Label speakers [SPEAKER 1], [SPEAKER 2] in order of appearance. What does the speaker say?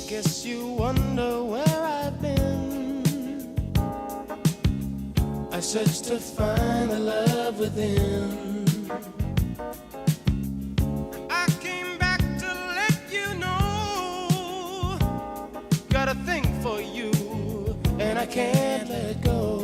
[SPEAKER 1] Guess you wonder where I've been. I searched to find the love within. I came back to let you know, got a thing for you, and I can't let go.